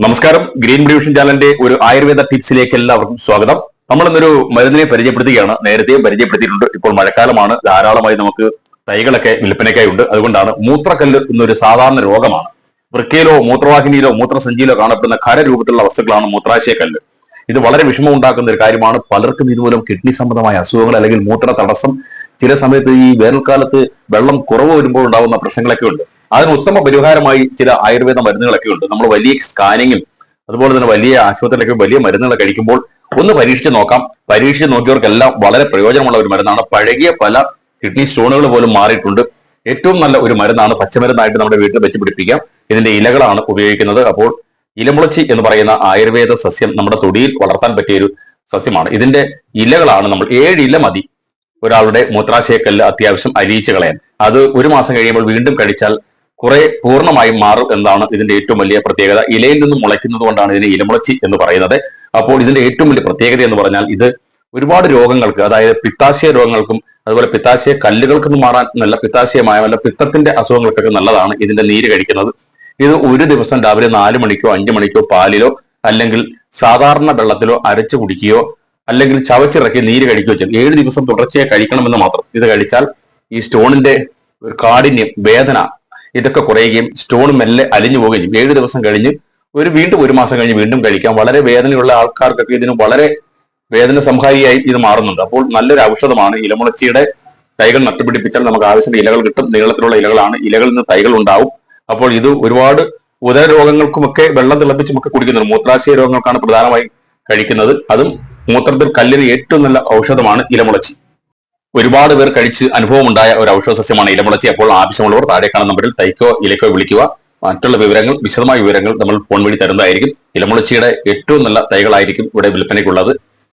നമസ്കാരം. ഗ്രീൻ ബ്യൂഷൻ ചാനലിന്റെ ഒരു ആയുർവേദ ടിപ്സിലേക്ക് എല്ലാവർക്കും സ്വാഗതം. നമ്മൾ ഇന്നൊരു മരുന്നിനെ പരിചയപ്പെടുത്തുകയാണ്. നേരത്തെയും പരിചയപ്പെടുത്തിയിട്ടുണ്ട്. ഇപ്പോൾ മഴക്കാലമാണ്, ധാരാളമായി നമുക്ക് തൈകളൊക്കെ വിൽപ്പനയ്ക്കായി ഉണ്ട്. അതുകൊണ്ടാണ് മൂത്രക്കല്ല് എന്നൊരു സാധാരണ രോഗമാണ്. വൃക്കയിലോ മൂത്രവാഹിനിയിലോ മൂത്രസഞ്ചിയിലോ കാണപ്പെടുന്ന ഖരരൂപത്തിലുള്ള വസ്തുക്കളാണ് മൂത്രാശയക്കല്ല്. ഇത് വളരെ വിഷമം ഉണ്ടാക്കുന്ന ഒരു കാര്യമാണ്. പലർക്കും ഇതുമൂലം കിഡ്നി സംബന്ധമായ അസുഖങ്ങൾ അല്ലെങ്കിൽ മൂത്ര തടസ്സം, ചില സമയത്ത് ഈ വേനൽക്കാലത്ത് വെള്ളം കുറവ് വരുമ്പോൾ ഉണ്ടാകുന്ന പ്രശ്നങ്ങളൊക്കെ ഉണ്ട്. അതിന് ഉത്തമ പരിഹാരമായി ചില ആയുർവേദ മരുന്നുകളൊക്കെ ഉണ്ട്. നമ്മൾ വലിയ സ്കാനിങ്ങും അതുപോലെ തന്നെ വലിയ ആശുപത്രിയിലൊക്കെ വലിയ മരുന്നുകൾ കഴിക്കുമ്പോൾ ഒന്ന് പരീക്ഷിച്ച് നോക്കാം. പരീക്ഷിച്ച് നോക്കിയവർക്കെല്ലാം വളരെ പ്രയോജനമുള്ള ഒരു മരുന്നാണ്. പഴകിയ പല കിഡ്നി സ്റ്റോണുകൾ പോലും മാറിയിട്ടുണ്ട്. ഏറ്റവും നല്ല ഒരു മരുന്നാണ്. പച്ചമരുന്നായിട്ട് നമ്മുടെ വീട്ടിൽ വെച്ച് പിടിപ്പിക്കാം. ഇതിന്റെ ഇലകളാണ് ഉപയോഗിക്കുന്നത്. അപ്പോൾ ഇലമുളച്ചി എന്ന് പറയുന്ന ആയുർവേദ സസ്യം നമ്മുടെ തൊടിയിൽ വളർത്താൻ പറ്റിയ ഒരു സസ്യമാണ്. ഇതിന്റെ ഇലകളാണ് നമ്മൾ 7 ഇല മതി ഒരാളുടെ മൂത്രാശയക്കല്ല് അത്യാവശ്യം അലിയിച്ച് കളയാൻ. അത് ഒരു മാസം കഴിയുമ്പോൾ വീണ്ടും കഴിച്ചാൽ കുറെ പൂർണ്ണമായും മാറും എന്നതാണ് ഇതിന്റെ ഏറ്റവും വലിയ പ്രത്യേകത. ഇലയിൽ നിന്നും മുളയ്ക്കുന്നത് കൊണ്ടാണ് ഇതിനെ ഇലമുളച്ചി എന്ന് പറയുന്നത്. അപ്പോൾ ഇതിന്റെ ഏറ്റവും വലിയ പ്രത്യേകത എന്ന് പറഞ്ഞാൽ ഇത് ഒരുപാട് രോഗങ്ങൾക്ക്, അതായത് പിത്താശയ രോഗങ്ങൾക്കും അതുപോലെ പിത്താശയ കല്ലുകൾക്കൊന്നും മാറാൻ നല്ല പിത്താശയമായ പിത്തത്തിന്റെ അസുഖങ്ങൾക്കൊക്കെ നല്ലതാണ് ഇതിന്റെ നീര് കഴിക്കുന്നത്. ഇത് ഒരു ദിവസം രാവിലെ 4 മണിക്കോ 5 മണിക്കോ പാലിലോ അല്ലെങ്കിൽ സാധാരണ വെള്ളത്തിലോ അരച്ചു കുടിക്കുകയോ അല്ലെങ്കിൽ ചവച്ചിറക്കി നീര് കഴിക്കുകയോ ചെയ്യും. 7 ദിവസം തുടർച്ചയായി കഴിക്കണമെന്ന് മാത്രം. ഇത് കഴിച്ചാൽ ഈ സ്റ്റോണിന്റെ കാഠിന്യം, വേദന ഇതൊക്കെ കുറയുകയും സ്റ്റോൺ മെല്ലെ അലിഞ്ഞു പോവുകയും ചെയ്യും. 7 ദിവസം കഴിഞ്ഞ് വീണ്ടും ഒരു മാസം കഴിഞ്ഞ് വീണ്ടും കഴിക്കാം. വളരെ വേദനയുള്ള ആൾക്കാർക്കൊക്കെ ഇതിന് വളരെ വേദന സംഹാരിയായി ഇത് മാറുന്നുണ്ട്. അപ്പോൾ നല്ലൊരു ഔഷധമാണ്. ഇലമുളച്ചിയുടെ തൈകൾ നട്ടുപിടിപ്പിച്ചാൽ നമുക്ക് ആവശ്യമുള്ള ഇലകൾ കിട്ടും. നീളത്തിലുള്ള ഇലകളാണ്. ഇലകളിൽ നിന്ന് തൈകൾ ഉണ്ടാവും. അപ്പോൾ ഇത് ഒരുപാട് ഉദര രോഗങ്ങൾക്കുമൊക്കെ വെള്ളം തിളപ്പിച്ചുമൊക്കെ കുടിക്കുന്നുണ്ട്. മൂത്രാശയ രോഗങ്ങൾക്കാണ് പ്രധാനമായും കഴിക്കുന്നത്. അതും മൂത്രത്തിൽ കല്ലിന് ഏറ്റവും നല്ല ഔഷധമാണ് ഇലമുളച്ചി. ഒരുപാട് പേർ കഴിച്ച് അനുഭവം ഉണ്ടായ ഒരു ഔഷധ സസ്യമാണ് ഇലമുളച്ചി. അപ്പോൾ ആവശ്യമുള്ളവർ താഴെ കാണുന്ന നമ്പറിൽ തൈക്കോ ഇലക്കോ വിളിക്കുക. മറ്റുള്ള വിവരങ്ങൾ, വിശദമായ വിവരങ്ങൾ നമ്മൾ ഫോൺ വഴി തരുന്നതായിരിക്കും. ഇലമുളച്ചിയുടെ ഏറ്റവും നല്ല തൈകളായിരിക്കും ഇവിടെ വിൽപ്പനയ്ക്കുള്ളത്.